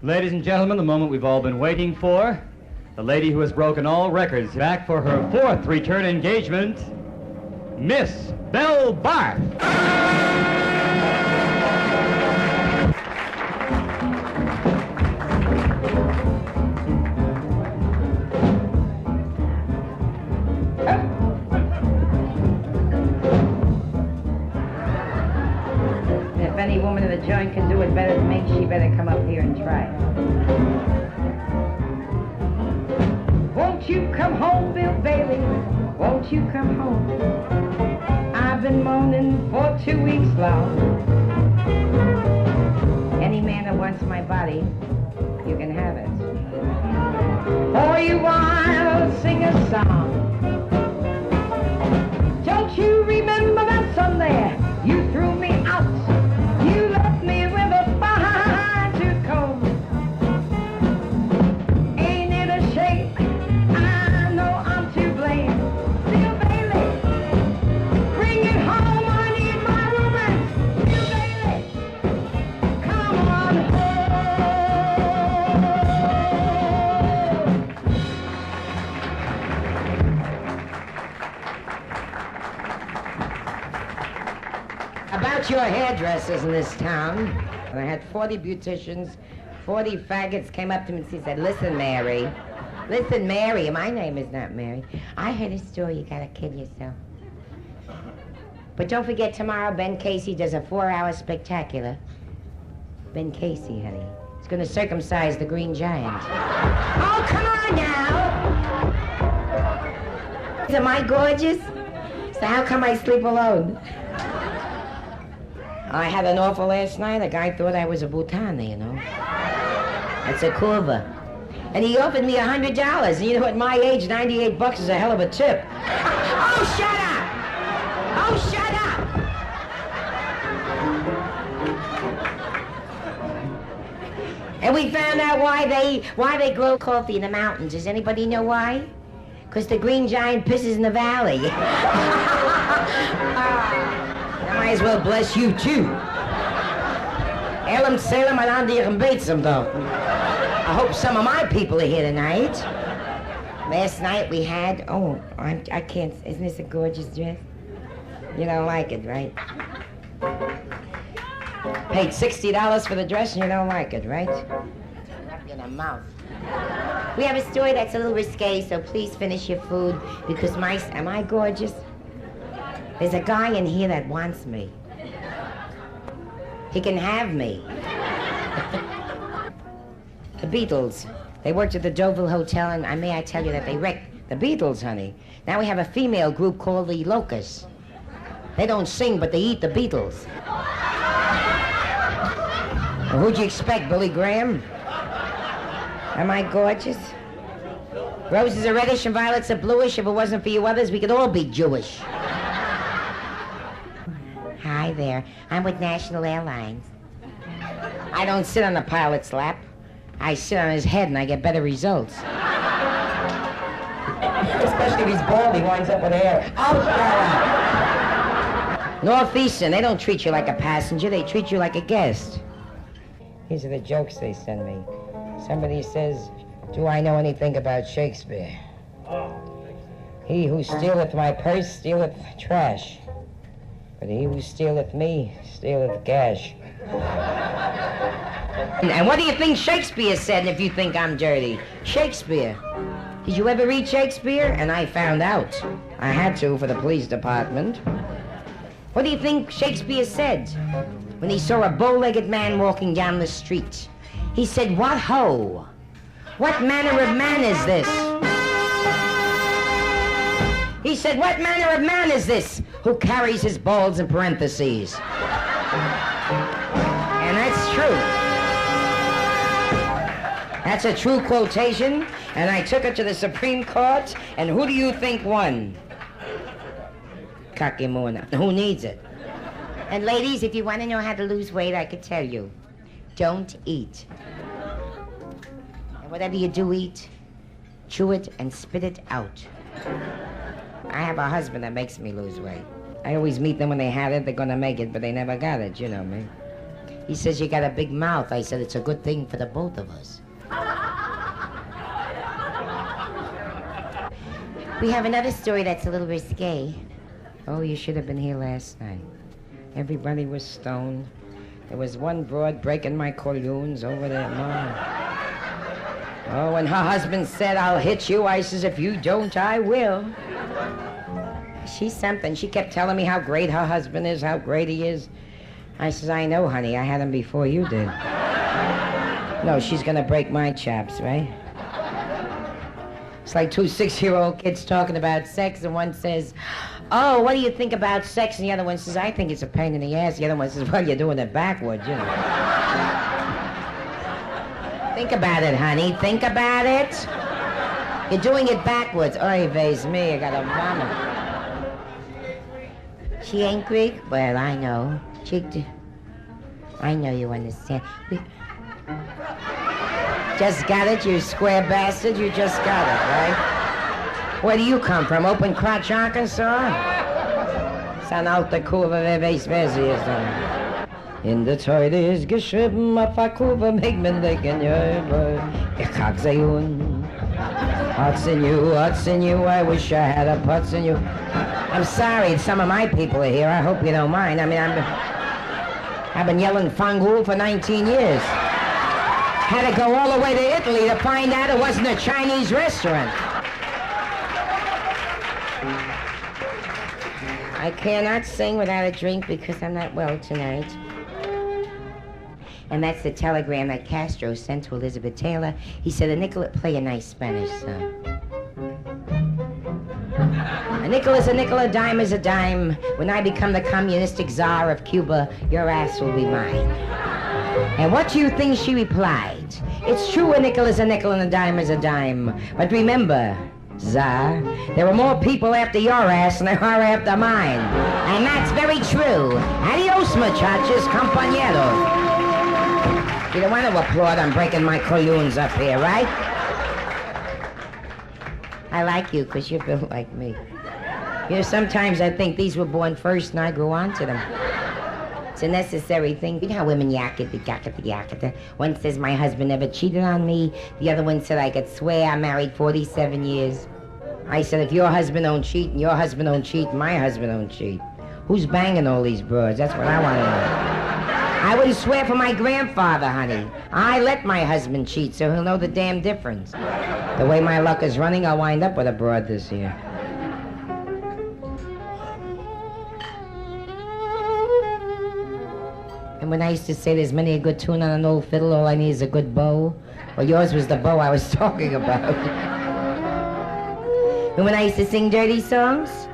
Ladies and gentlemen, the moment we've all been waiting for. The lady who has broken all records, back for her fourth return engagement, Miss Belle Barth. If any woman in the joint can do it better than me, she better come up here and try it. Won't you come home, Bill Bailey? Won't you come home? I've been moaning for 2 weeks long. Any man that wants my body, you can have it. Or you want to sing a song. Don't you remember that Sunday you threw me out? You left me with a fine tooth comb. Ain't it a shame? I know I'm to blame. Bill Bailey, bring it home. I need my romance. Bill Bailey, come on home. About your hairdressers in this town, I had 40 beauticians, 40 faggots came up to me and said, listen, Mary, my name is not Mary. I heard a story, you gotta kill yourself. But don't forget tomorrow, Ben Casey does a 4-hour spectacular. Ben Casey, honey. He's gonna circumcise the Green Giant. Oh, come on now! Am I gorgeous? So how come I sleep alone? I had an offer last night. A guy thought I was a Bhutani, you know. That's a kurva. And he offered me $100. And you know, at my age, $98 is a hell of a tip. Oh, shut up! Oh, shut up! And we found out why they grow coffee in the mountains. Does anybody know why? Because the Green Giant pisses in the valley. I might as well bless you, too. Elam Salem and Andy and Batesum, though. I hope some of my people are here tonight. Last night we had, I can't, isn't this a gorgeous dress? You don't like it, right? Paid $60 for the dress and you don't like it, right? Slap you in the mouth. We have a story that's a little risque, so please finish your food, because am I gorgeous? There's a guy in here that wants me. He can have me. The Beatles. They worked at the Deauville Hotel, and may I tell you that they wrecked the Beatles, honey. Now we have a female group called the Locusts. They don't sing, but they eat the Beatles. Well, who'd you expect, Billy Graham? Am I gorgeous? Roses are reddish and violets are bluish. If it wasn't for you others, we could all be Jewish. Hi there. I'm with National Airlines. I don't sit on the pilot's lap. I sit on his head and I get better results. Especially if he's bald, he winds up with hair. Oh, shut up. Northeastern, they don't treat you like a passenger, they treat you like a guest. These are the jokes they send me. Somebody says, do I know anything about Shakespeare? He who stealeth my purse stealeth trash. But he who stealeth me, stealeth gash. And what do you think Shakespeare said if you think I'm dirty? Shakespeare. Did you ever read Shakespeare? And I found out. I had to for the police department. What do you think Shakespeare said when he saw a bow-legged man walking down the street? He said, what ho? What manner of man is this? He said, what manner of man is this who carries his balls in parentheses? And that's true. That's a true quotation, and I took it to the Supreme Court, and who do you think won? Kakimuna. Who needs it? And ladies, if you want to know how to lose weight, I could tell you. Don't eat. And whatever you do eat, chew it and spit it out. I have a husband that makes me lose weight. I always meet them when they had it, they're gonna make it, but they never got it, you know me. He says, you got a big mouth. I said, it's a good thing for the both of us. We have another story that's a little risque. Oh, you should have been here last night. Everybody was stoned. There was one broad breaking my colognes over there, Mom. Oh, when her husband said, I'll hit you, I says, if you don't, I will. She's something. She kept telling me how great her husband is, how great he is. I says, I know, honey. I had him before you did. No, she's gonna break my chops, right? It's like two 6-year-old kids talking about sex, and one says, oh, what do you think about sex? And the other one says, I think it's a pain in the ass. The other one says, well, you're doing it backwards, you know. Think about it, honey. Think about it. You're doing it backwards. Oy vey's me, I got a mama. She ain't Greek? Well, I know. I know you understand. Just got it, you square bastard. You just got it, right? Where do you come from? Open Crotch, Arkansas? San alta curva vez vezes. In the Zeit ist geschrieben auf a Kurve mit mir denken, ich hab sie Huts in you, I wish I had a putz in you. I'm sorry, some of my people are here. I hope you don't mind. I mean, I've been yelling fangul for 19 years. Had to go all the way to Italy to find out it wasn't a Chinese restaurant. I cannot sing without a drink because I'm not well tonight. And that's the telegram that Castro sent to Elizabeth Taylor. He said, a nickel, play a nice Spanish song. A nickel is a nickel, a dime is a dime. When I become the communistic czar of Cuba, your ass will be mine. And what do you think she replied? It's true, a nickel is a nickel and a dime is a dime. But remember, Czar, there are more people after your ass than there are after mine. And that's very true. Adios, muchachos, compañeros. You don't want to applaud, I'm breaking my colognes up here, right? I like you because you're built like me. You know, sometimes I think these were born first and I grew onto them. It's a necessary thing. You know how women yaketa. One says my husband never cheated on me. The other one said I could swear I'm married 47 years. I said if your husband don't cheat and your husband don't cheat and my husband don't cheat, who's banging all these broads? That's what I want to know. I wouldn't swear for my grandfather, honey. I let my husband cheat so he'll know the damn difference. The way my luck is running, I'll wind up with a broad this year. And when I used to say there's many a good tune on an old fiddle, all I need is a good bow. Well, yours was the bow I was talking about. And when I used to sing dirty songs,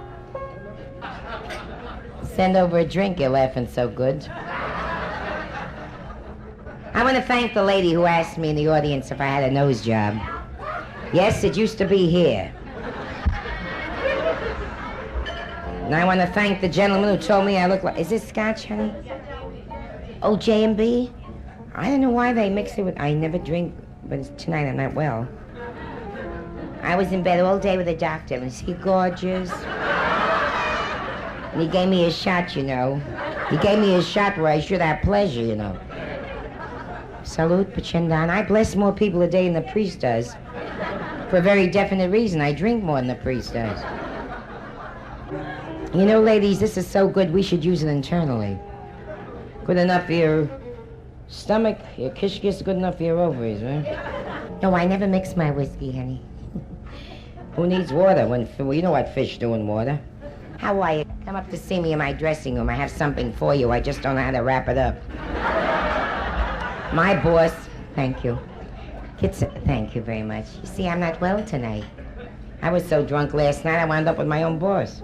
send over a drink, you're laughing so good. I want to thank the lady who asked me in the audience if I had a nose job. Yes, it used to be here. And I want to thank the gentleman who told me I look like... Is this scotch, honey? Oh, J&B? I don't know why they mix it with... I never drink, but tonight I'm not well. I was in bed all day with a doctor. Was he gorgeous? And he gave me a shot, you know. He gave me a shot where I should have pleasure, you know. Salute, Pachindan. I bless more people a day than the priest does. For a very definite reason. I drink more than the priest does. You know, ladies, this is so good, we should use it internally. Good enough for your stomach, your kishkis, good enough for your ovaries, right? No, I never mix my whiskey, honey. Who needs water? Well, you know what fish do in water. How are you? Come up to see me in my dressing room. I have something for you. I just don't know how to wrap it up. My boss, thank you. Thank you very much. You see, I'm not well tonight. I was so drunk last night, I wound up with my own boss.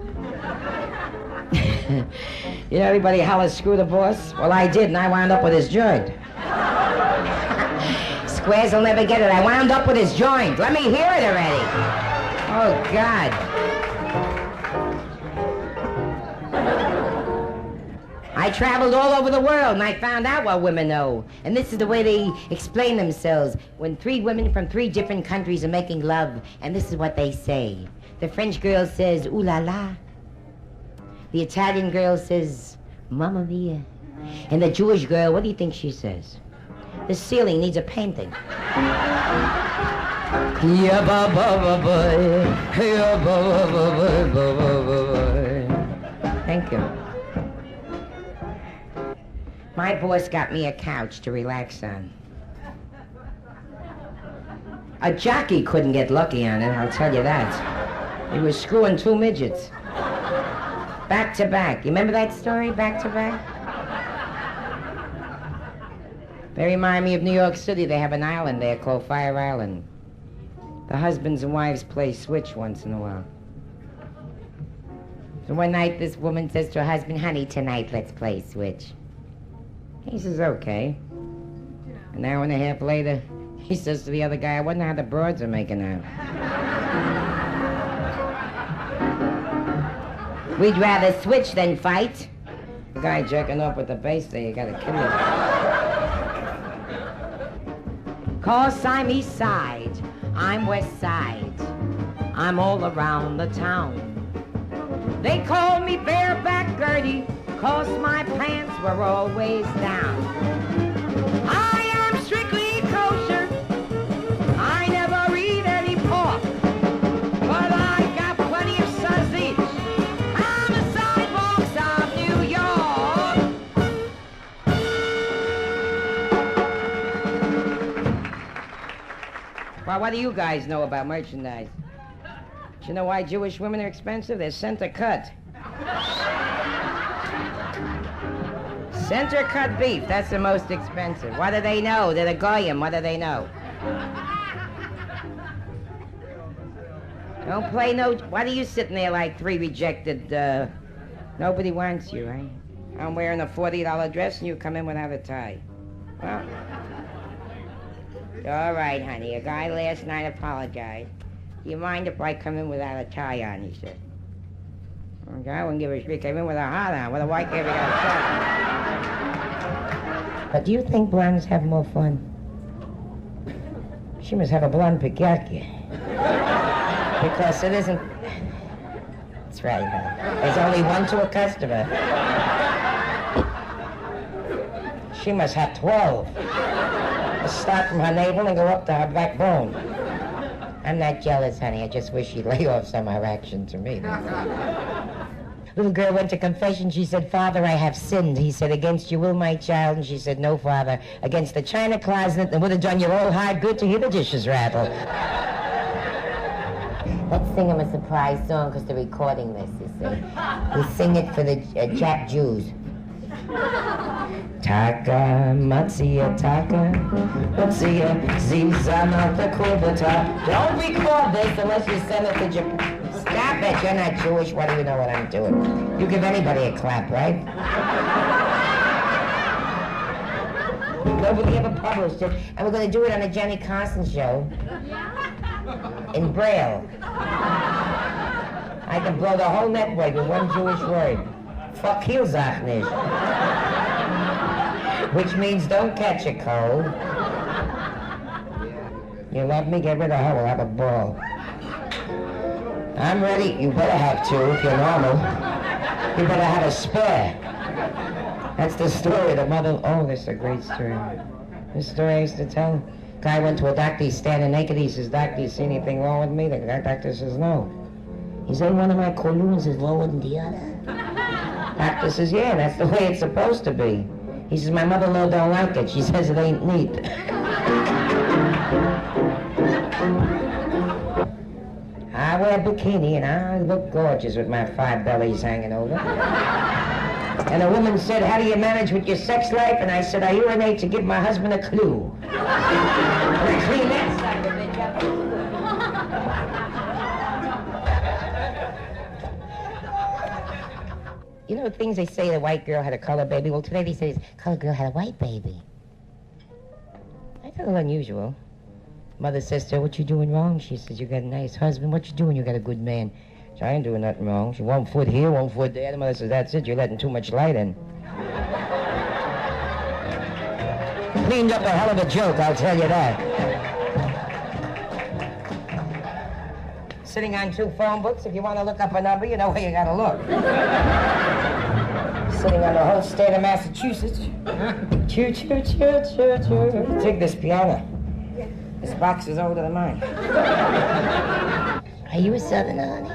You know, everybody hollers, screw the boss? Well, I did, and I wound up with his joint. Squares will never get it. I wound up with his joint. Let me hear it already. Oh, God. I traveled all over the world, and I found out what women know. And this is the way they explain themselves. When three women from three different countries are making love, and this is what they say. The French girl says, ooh la la. The Italian girl says, mamma mia. And the Jewish girl, what do you think she says? The ceiling needs a painting. Yeah, ba ba ba ba. Yeah, ba ba ba ba ba ba. Thank you. My boss got me a couch to relax on. A jockey couldn't get lucky on it, I'll tell you that. He was screwing two midgets. Back to back. You remember that story, back to back? They remind me of New York City. They have an island there called Fire Island. The husbands and wives play switch once in a while. So one night this woman says to her husband, honey, tonight let's play switch. He says, okay. An hour and a half later, he says to the other guy, I wonder how the broads are making out. We'd rather switch than fight. The guy jerking off with the bass there, you gotta kill him. 'Cause I'm east side, I'm west side, I'm all around the town. They call me bareback Gertie, 'cause my pants were always down. I am strictly kosher, I never eat any pork, but I got plenty of sausage on the sidewalks of New York. Well, what do you guys know about merchandise? Do you know why Jewish women are expensive? They're center cut. Center cut beef, that's the most expensive. What do they know? They're the goyim, what do they know? Don't play no... What are you sitting there like three rejected, nobody wants you, right? I'm wearing a $40 dress and you come in without a tie. Well... All right, honey, a guy last night apologized. Do you mind if I come in without a tie on, he said. Okay, I wouldn't give a shit. Came in with a hat on. With a white hair, we got a tie. But do you think blondes have more fun? She must have a blonde pikaki. Because it isn't... That's right, honey. There's only one to a customer. She must have 12. Start from her navel and go up to her backbone. I'm not jealous, honey. I just wish she'd lay off some of her action to me. Little girl went to confession. She said, Father, I have sinned. He said, against your will, my child. And she said, no, Father. Against the china closet that would have done your whole heart good to hear the dishes rattle. Let's sing them a surprise song because they're recording this, you see. We sing it for the Jap Jews. Taka, Matsia, Taka, Matsia, Zizana, the Kubata. Don't record this unless you send it to Japan. Stop it, you're not Jewish. What do you know what I'm doing? You give anybody a clap, right? Nobody ever published it, and we're going to do it on the Johnny Carson show. In Braille. I can blow the whole network with one Jewish word. Fuck you, Zachnish. Which means don't catch a cold. You love me? Get rid of her. We'll have a ball. I'm ready. You better have two if you're normal. You better have a spare. That's the story. The mother... Oh, this is a great story. This story I used to tell. Guy went to a doctor. He's standing naked. He says, Doctor, you see anything wrong with me? The doctor says, no. He said, one of my colognes is lower than the other. Doctor says, yeah, that's the way it's supposed to be. He says, my mother-in-law don't like it. She says it ain't neat. I wear a bikini and I look gorgeous with my 5 bellies hanging over. And a woman said, how do you manage with your sex life? And I said, I urinate to give my husband a clue. And I clean that son of a bitch up. You know the things they say, the white girl had a color baby? Well, today they say the colored girl had a white baby. That's a little unusual. Mother says to her, what you doing wrong? She says, you got a nice husband. What you doing? You got a good man. So I ain't doing nothing wrong. She 1 foot here, 1 foot there. The mother says, that's it. You're letting too much light in. Cleaned up a hell of a joke, I'll tell you that. Sitting on 2 phone books. If you want to look up a number, you know where you got to look. sitting on the whole state of Massachusetts. Choo, choo, choo, choo, choo. Take this piano. This box is older than mine. Are you a Southerner, honey?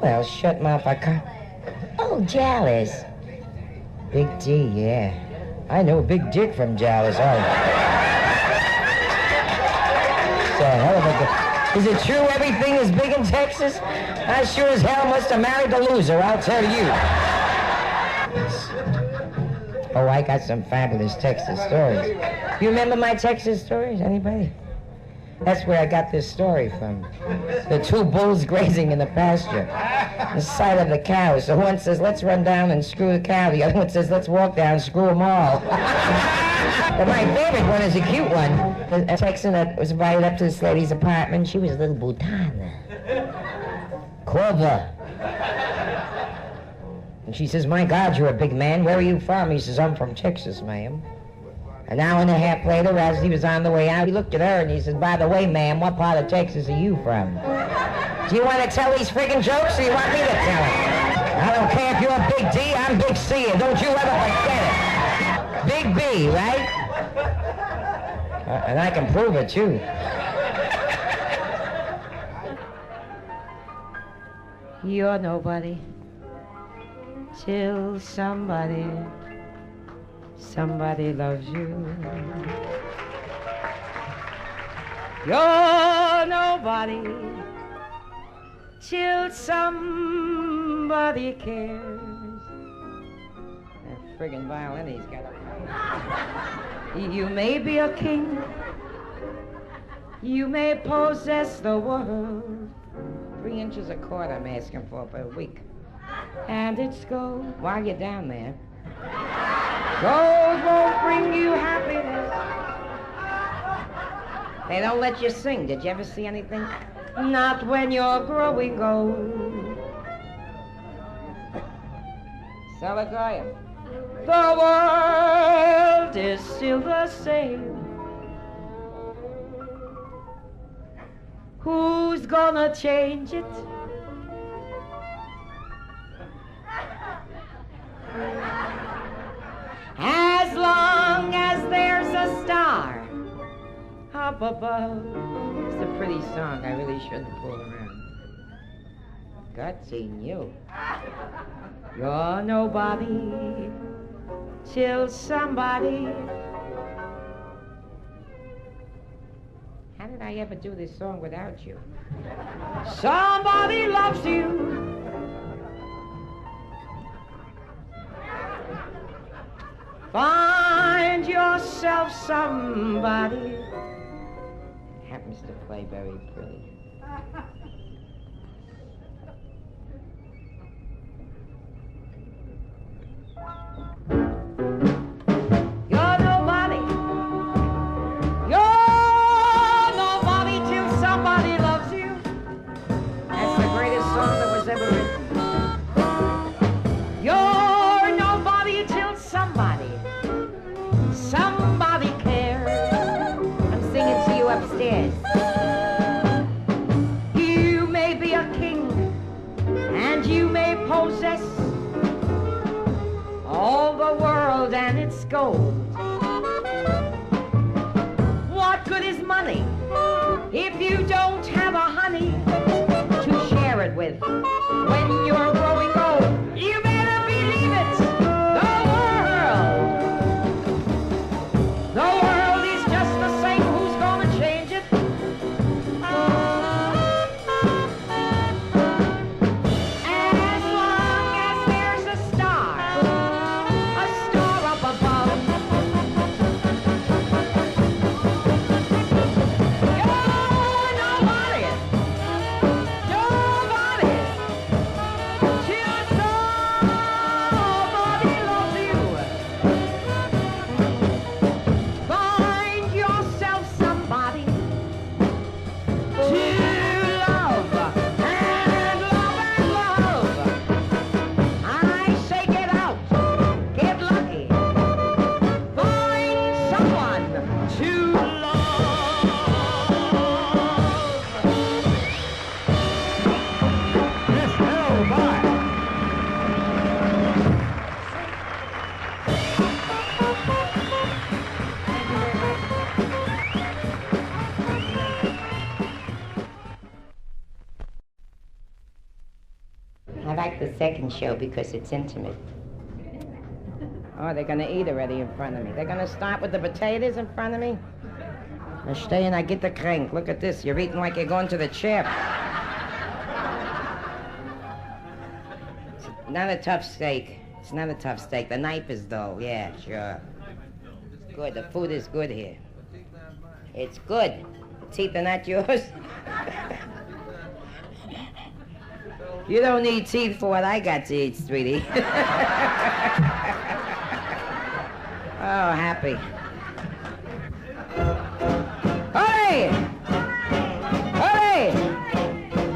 Well, shut mouth, I can't. Oh, Dallas. Big D, yeah. I know a big dick from Dallas, It's a hell of a good... Is it true everything is big in Texas? I sure as hell must have married the loser, I'll tell you. Oh, I got some fabulous Texas stories. You remember my Texas stories, anybody? That's where I got this story from. The two bulls grazing in the pasture. The sight of the cows. So one says, let's run down and screw the cow. The other one says, let's walk down and screw them all. But my favorite one is a cute one. A Texan that was invited up to this lady's apartment. She was a little butana. Corva. And she says, my God, you're a big man. Where are you from? He says, I'm from Texas, ma'am. An hour and a half later, as he was on the way out, he looked at her and he said, by the way, ma'am, what part of Texas are you from? Do you want to tell these friggin' jokes or you want me to tell them? I don't care if you're Big D, I'm Big C, and don't you ever forget it. Big B, right? And I can prove it, too. You're nobody till somebody loves you. You're nobody till somebody cares. That friggin' violin he's got up. You may be a king, you may possess the world. 3 inches a cord I'm asking for a week. And it's gold while you're down there. Gold won't bring you happiness. They don't let you sing. Did you ever see anything? Not when you're growing old. Saladaria. The world is still the same. Who's gonna change it? As long as there's a star up above. It's a pretty song. I really shouldn't fool around. Gutsy you. You're nobody till somebody. How did I ever do this song without you? Somebody loves you. Find yourself somebody. Happens to play very pretty. You're nobody. You're nobody till somebody loves you. That's the greatest song that was ever written. You're nobody till somebody cares. I'm singing to you upstairs. You may be a king, and you may possess all the world and its gold. What good is money if you don't have a honey to share it with when you're growing old? You better believe it. The world is just the same. Who's gonna change it? As long as there's a star up above. like the second show because it's intimate. Oh, they're gonna eat already in front of me. They're gonna start with the potatoes in front of me. I stay and I get the crank. Look at this. You're eating like you're going to the chef. It's not a tough steak. It's not a tough steak. The knife is dull. Yeah, sure. Good. The food is good here. It's good. The teeth are not yours. You don't need teeth for what I got to eat, sweetie. Oh, happy. Hurry! Hurry!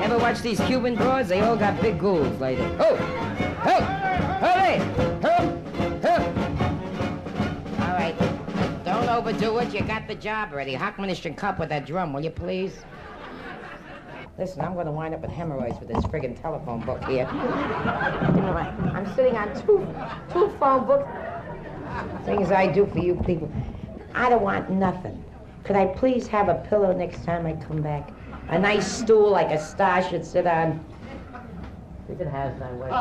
Ever watch these Cuban broads? They all got big ghouls like that. Oh! Oh! Hurry! All right. Don't overdo it. You got the job ready. Hockmanish cup with that drum, will you please? Listen, I'm going to wind up with hemorrhoids with this friggin' telephone book here. I'm sitting on two phone books. Things I do for you people. I don't want nothing. Could I please have a pillow next time I come back? A nice stool like a star should sit on. If it has not working.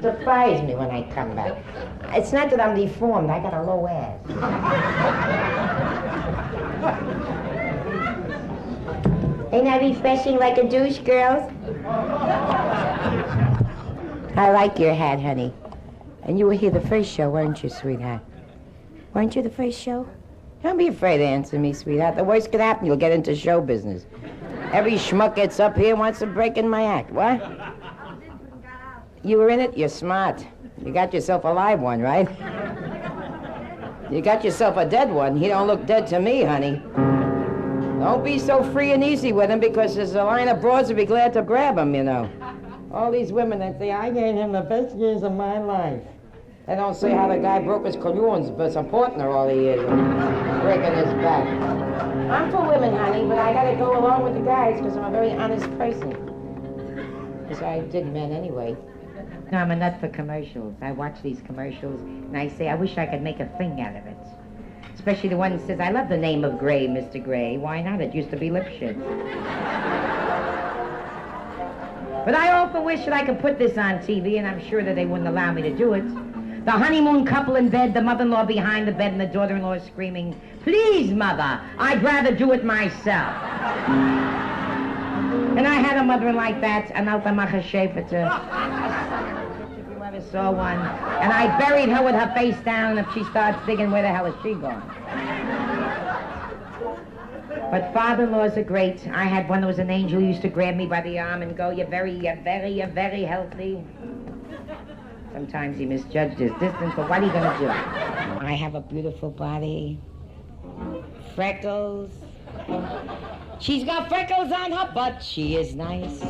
Surprise me when I come back. It's not that I'm deformed. I got a low ass. Ain't that refreshing like a douche, girls? I like your hat, honey. And you were here the first show, weren't you, sweetheart? Weren't you the first show? Don't be afraid to answer me, sweetheart. The worst could happen, you'll get into show business. Every schmuck gets up here and wants to break in my act. What? You were in it? You're smart. You got yourself a live one, right? You got yourself a dead one. He don't look dead to me, honey. Don't be so free and easy with him because there's a line of broads who'd be glad to grab him, you know. All these women that say, I gave him the best years of my life. They don't say how the guy broke his collusions, but supporting her all the years, breaking his back. I'm for women, honey, but I gotta go along with the guys because I'm a very honest person. Because I did men anyway. No, I'm a nut for commercials. I watch these commercials and I say, I wish I could make a thing out of it. Especially the one that says, I love the name of Gray, Mr. Gray. Why not? It used to be Lipschitz. But I often wish that I could put this on TV, and I'm sure that they wouldn't allow me to do it. The honeymoon couple in bed, the mother-in-law behind the bed, and the daughter-in-law screaming, please, mother, I'd rather do it myself. And I had a mother-in like that, an Altamacher Schäferter. If you ever saw one. And I buried her with her face down, and if she starts digging, where the hell is she going? But father-in-laws are great. I had one that was an angel who used to grab me by the arm and go, you're very healthy. Sometimes he misjudged his distance, but what are you going to do? I have a beautiful body. Freckles. She's got freckles on her butt. She is nice.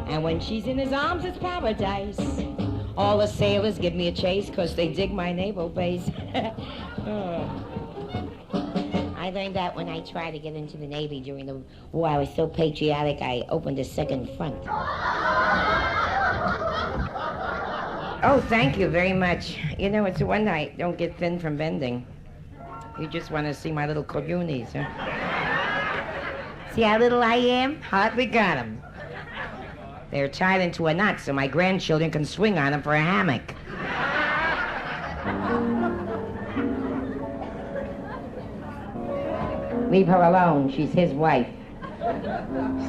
And when she's in his arms, it's paradise. All the sailors give me a chase because they dig my naval base. I learned that when I tried to get into the Navy during the war. I was so patriotic, I opened a second front. Oh, thank you very much. You know, it's a wonder I don't get thin from bending. You just want to see my little colunies, huh? See how little I am? Hardly got them. They're tied into a knot so my grandchildren can swing on them for a hammock. Leave her alone. She's his wife.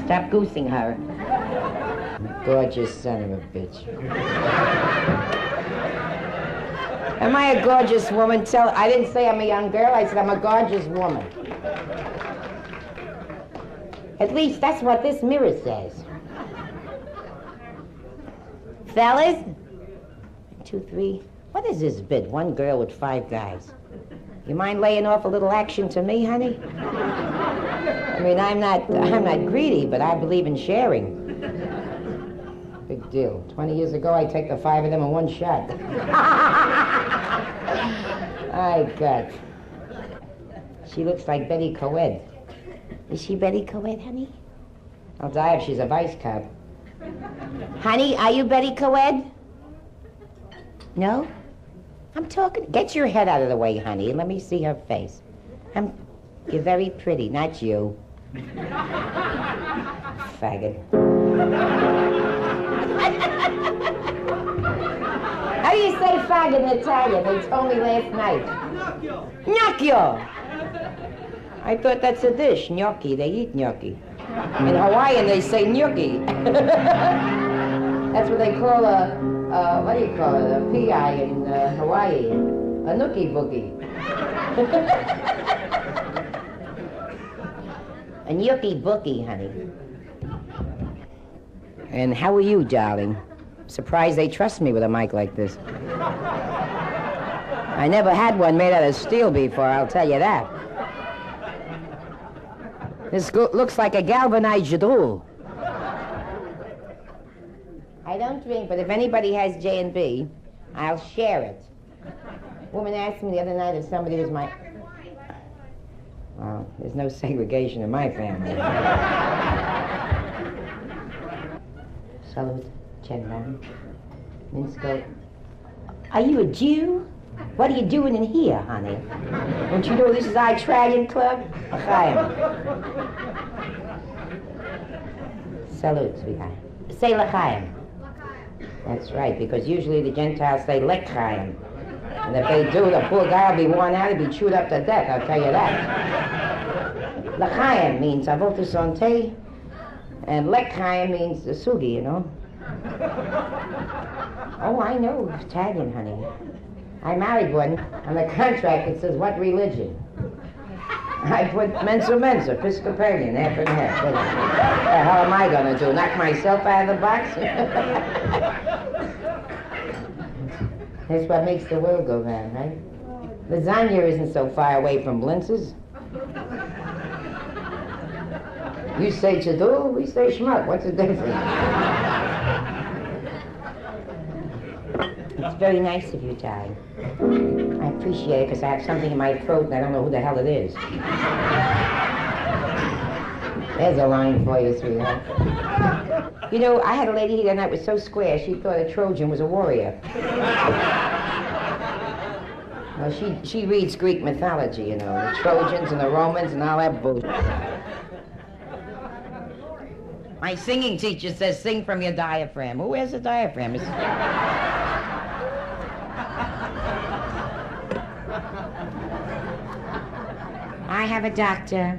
Stop goosing her. Gorgeous son of a bitch. Am I a gorgeous woman? I didn't say I'm a young girl. I said I'm a gorgeous woman. At least that's what this mirror says. Fellas? 1, 2, 3. What is this bit? One girl with 5 guys. You mind laying off a little action to me, honey? I mean, I'm not greedy, but I believe in sharing. Big deal. 20 years ago, I'd take the 5 of them in one shot. I got. She looks like Betty Coed. Is she Betty Coed, honey? I'll die if she's a vice cop. Honey, are you Betty Coed? No? I'm talking. Get your head out of the way, honey, and let me see her face. You're very pretty, not you. faggot. How do you say faggot in Italian? They told me last night. Gnocchio. I thought that's a dish, gnocchi. They eat gnocchi. In Hawaiian, they say gnocchi. That's what they call what do you call it? A PI in Hawaii. A nookie boogie. A gnocchi boogie, honey. And how are you, darling? Surprised they trust me with a mic like this. I never had one made out of steel before, I'll tell you that. This looks like a galvanized jadul. I don't drink, but if anybody has J&B, I'll share it. A woman asked me the other night if somebody was my... Well, there's no segregation in my family. Salute, gentlemen. Minsko. Are you a Jew? What are you doing in here, honey? Don't you know this is our Italian club? L'chaim. Salute, sweetheart. Say l'chaim. That's right, because usually the Gentiles say l'chaim. And if they do, the poor guy will be worn out, he'll be chewed up to death, I'll tell you that. L'chaim means avotu santé, and l'chaim means the sugi, you know. Oh, I know Italian, honey. I married one. On the contract, it says, what religion? I put mensa, Episcopalian, half and half. What the hell am I going to do? Knock myself out of the box? That's what makes the world go round, right? Lasagna isn't so far away from Blintz's. You say chadul, we say schmuck. What's the difference? It's very nice of you, darling. I appreciate it because I have something in my throat and I don't know who the hell it is. There's a line for you, sweetheart. You know, I had a lady here that was so square, she thought a Trojan was a warrior. Well, she reads Greek mythology, you know, the Trojans and the Romans and all that bullshit. My singing teacher says, sing from your diaphragm. Who has a diaphragm? I have a doctor.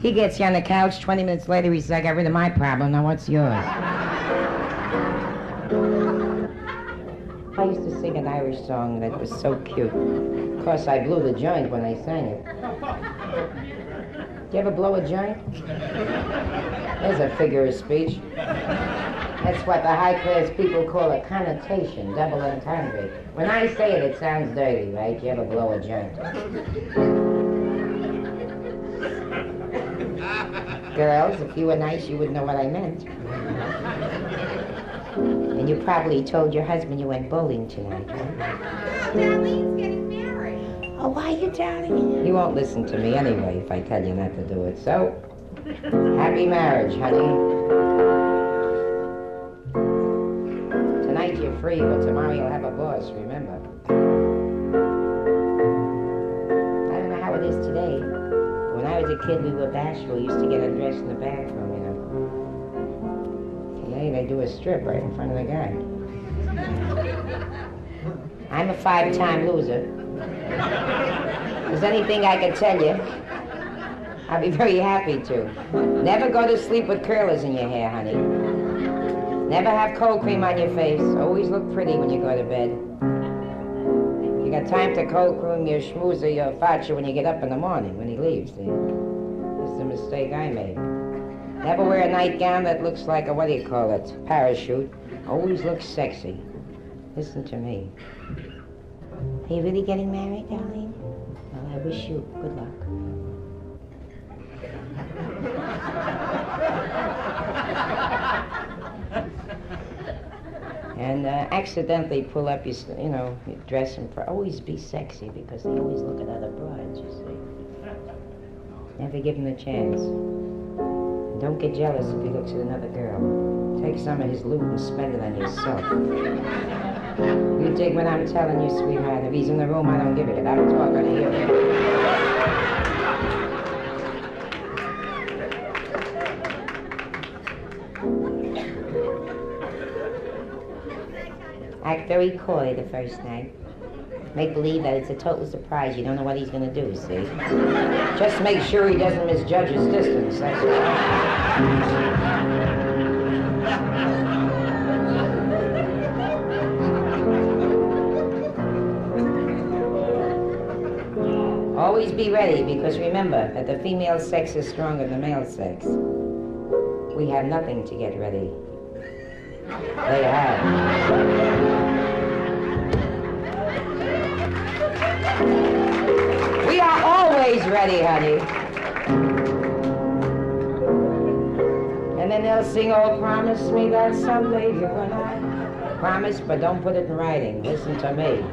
He gets you on the couch, 20 minutes later he says, I got rid of my problem, now what's yours? I used to sing an Irish song that was so cute. Of course, I blew the joint when I sang it. Do you ever blow a joint? There's a figure of speech. That's what the high-class people call a connotation, double entendre. When I say it, it sounds dirty, right? You ever blow a joint? Girls, if you were nice, you would know what I meant. And you probably told your husband you went bowling tonight, right? Darlene's getting married. Oh, why are you darling? You won't listen to me anyway if I tell you not to do it. So, happy marriage, honey. Tonight you're free, but tomorrow you'll have a boss, remember? I don't know how it is today. When I was a kid, we were bashful. We used to get undressed in the bathroom, you know. Today they do a strip right in front of the guy. I'm a 5-time loser. If there's anything I can tell you, I'll be very happy to. Never go to sleep with curlers in your hair, honey. Never have cold cream on your face. Always look pretty when you go to bed. You got time to cold cream your schmoozer, your facha when you get up in the morning, when he leaves. See? That's the mistake I made. Never wear a nightgown that looks like a, what do you call it, parachute. Always look sexy. Listen to me. Are you really getting married, darling? Well, I wish you good luck. And accidentally pull up your, you know, your dress and always be sexy because they always look at other brides, you see. Never give him a chance. Don't get jealous if he looks at another girl. Take some of his loot and spend it on yourself. You dig what I'm telling you, sweetheart? If he's in the room, I don't give a shit. I'm talking to you. Act very coy the first night. Make believe that it's a total surprise. You don't know what he's going to do, see? Just make sure he doesn't misjudge his distance, that's all. Always be ready, because remember that the female sex is stronger than the male sex. We have nothing to get ready. They have. We are always ready, honey. And then they'll sing, oh, promise me that someday you're gonna. Promise, but don't put it in writing. Listen to me.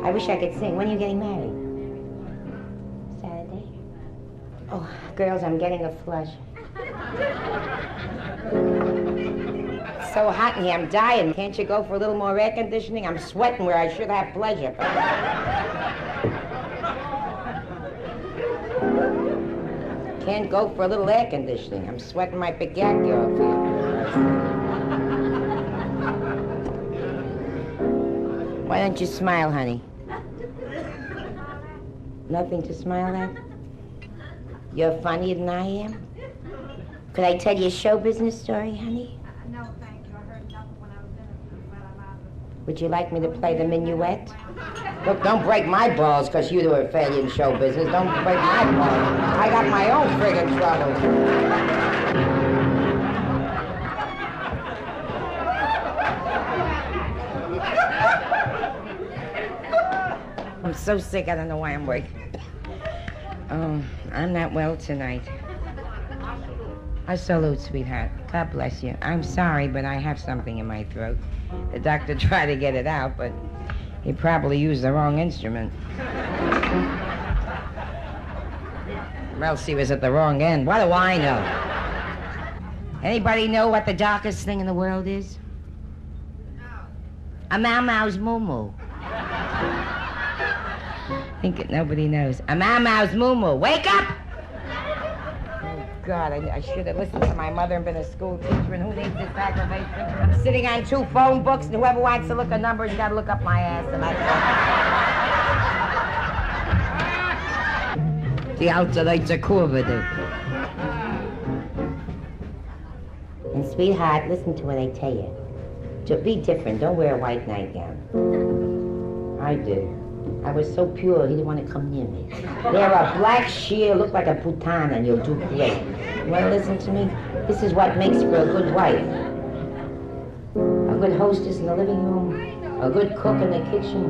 I wish I could sing. When are you getting married? Saturday? Oh, girls, I'm getting a flush. It's so hot in here, I'm dying. Can't you go for a little more air conditioning? I'm sweating where I should have pleasure. Can't go for a little air conditioning. I'm sweating my spaghetti off here. Why don't you smile, honey? Nothing to smile at? You're funnier than I am? Could I tell you a show business story, honey? No, thank you. I heard enough when I was in it, but I'm out of it. Would you like me to play the minuet? Look, don't break my balls because you do a failure in show business. Don't break my balls. I got my own friggin' troubles. I'm so sick, I don't know why I'm working. Oh, I'm not well tonight. I salute, sweetheart. God bless you. I'm sorry, but I have something in my throat. The doctor tried to get it out, but he probably used the wrong instrument. Or else he was at the wrong end. What do I know? Anybody know what the darkest thing in the world is? No. A Mau-Mau's moo-moo. Nobody knows. A Mau-Mau's moo-moo. Wake up! Oh, God, I should have listened to my mother and been a school teacher, and who needs this aggravation? I'm sitting on 2 phone books, and whoever wants to look at numbers, you gotta look up my ass, and that's the outside's a curve. And sweetheart, listen to what I tell you. To be different, don't wear a white nightgown. I did. I was so pure, he didn't want to come near me. Wear a black sheer, look like a putana, and you'll do great. You want to listen to me? This is what makes for a good wife. A good hostess in the living room, a good cook in the kitchen,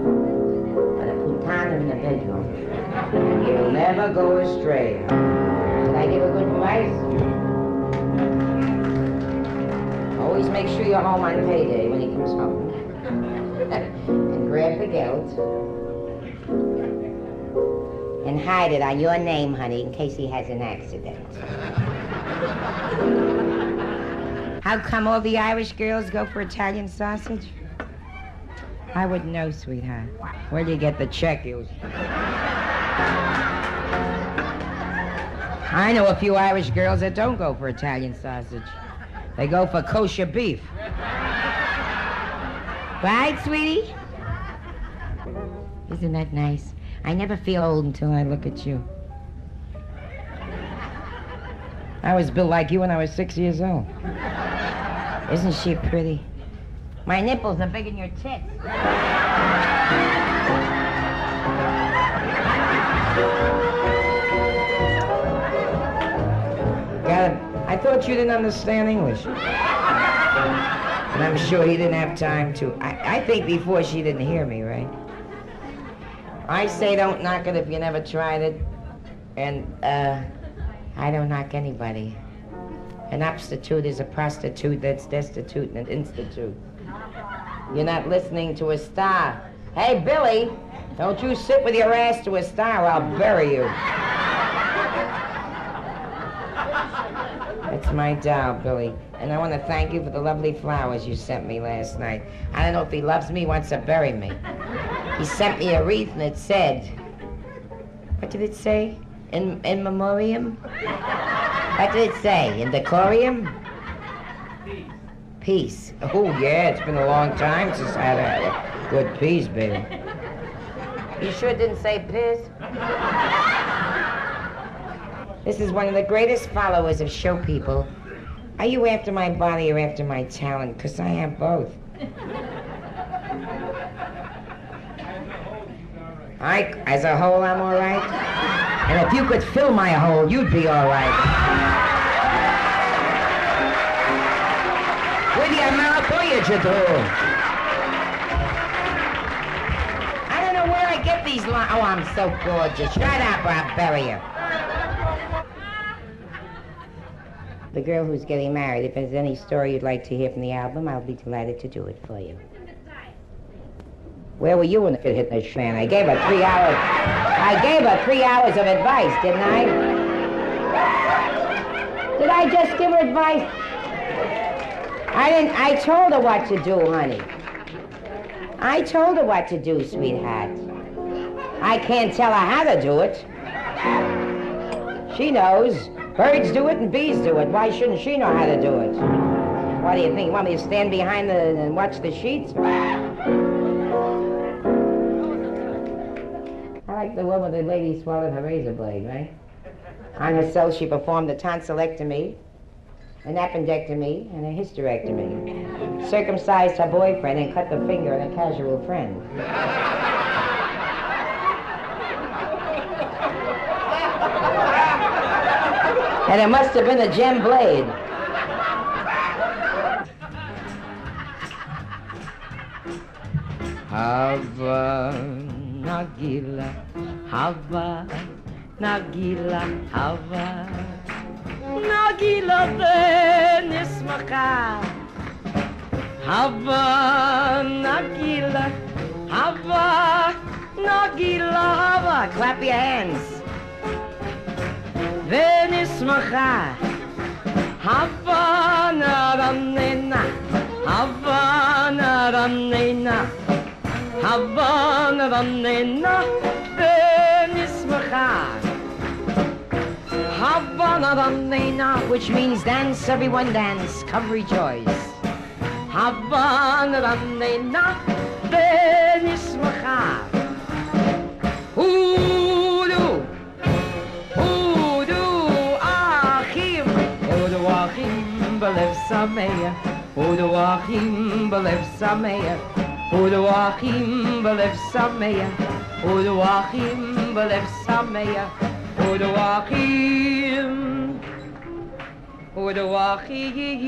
and a putana in the bedroom. You'll never go astray. Did I give a good advice? Always make sure you're home on payday when he comes home. And grab the gelt. And hide it on your name, honey, in case he has an accident. How come all the Irish girls go for Italian sausage? I wouldn't know, sweetheart. Where do you get the check, you? I know a few Irish girls that don't go for Italian sausage. They go for kosher beef. Right, sweetie? Isn't that nice? I never feel old until I look at you. I was built like you when I was 6 years old. Isn't she pretty? My nipples are bigger than your tits. I thought you didn't understand English. And I'm sure he didn't have time to. I think before she didn't hear me, right? I say don't knock it if you never tried it. And, I don't knock anybody. An obstitute is a prostitute that's destitute and an institute. You're not listening to a star. Hey, Billy, don't you sit with your ass to a star or I'll bury you. That's my doll, Billy. And I want to thank you for the lovely flowers you sent me last night. I don't know if he loves me, he wants to bury me. He sent me a wreath and it said, what did it say? In memoriam? What did it say? In decorium? Peace. Oh, yeah, it's been a long time since I had a good peace, baby. You sure didn't say piss? This is one of the greatest followers of show people. Are you after my body or after my talent? Because I have both. As a whole, I'm all right. And if you could fill my hole, you'd be all right. With your mouth or your jadoo. I don't know where I get these lines. Oh, I'm so gorgeous. Shut up or I'll bury you. The girl who's getting married, if there's any story you'd like to hear from the album, I'll be delighted to do it for you. Where were you when it hit the fan? I gave her 3 hours. I gave her 3 hours of advice, didn't I? Did I just give her advice? I didn't. I told her what to do, honey. I told her what to do, sweetheart. I can't tell her how to do it. She knows. Birds do it and bees do it. Why shouldn't she know how to do it? What do you think? You want me to stand behind and watch the sheets? I like the one where the lady swallowed her razor blade, right? On herself, she performed a tonsillectomy, an appendectomy, and a hysterectomy. Circumcised her boyfriend and cut the finger of a casual friend. And it must have been a gem blade. Hava Nagila, Hava Nagila, Hava Nagila Benismaka, Hava Nagila, Hava Nagila, Hava. Clap your hands. Venismacha, Havana Ramnena, Havana Ramnena, Havana Ramnena, Venismacha, Havana Ramnena, which means dance, everyone dance, come rejoice. Havana Ramnena, Venismacha. Belev Sameya, Uduachim Belev Sameya, Uduachim Belev Sameya, Uduachim Belev Sameya, Uduachim, Uduachim,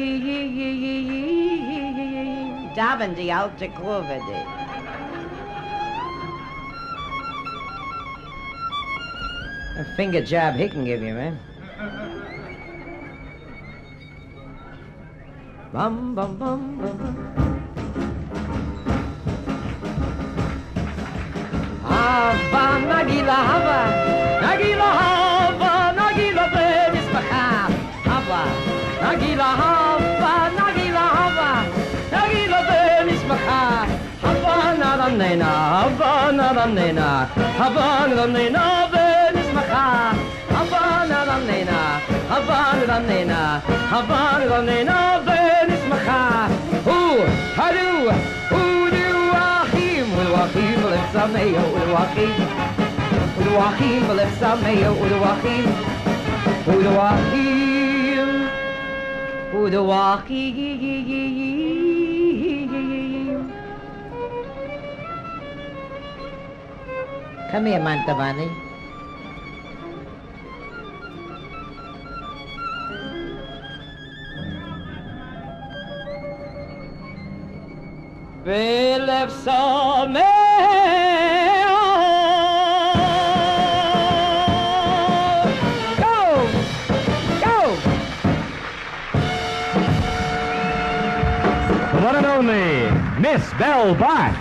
Daven die alte Kurve, a finger job he can give you, man. Bum bum bum bum bum. Hava Nagila Hava Nagila Hava Nagila Benismacha Hava Nagila Hava Nagila Hava Nagila Benismacha Hava Naranena Hava Naranena Hava Naranena Benismacha Hava Naranena Hava Naranena Hava Naranena Benismacha Hu Hadu Uduachim Uduachim Belev Sameya Uduachim Uduachim Belev Sameya Uduachim Uduachim Uduachim. Come here, Mantavani. Belev Sameya. Go! Go! The one and only Miss Belle Barth.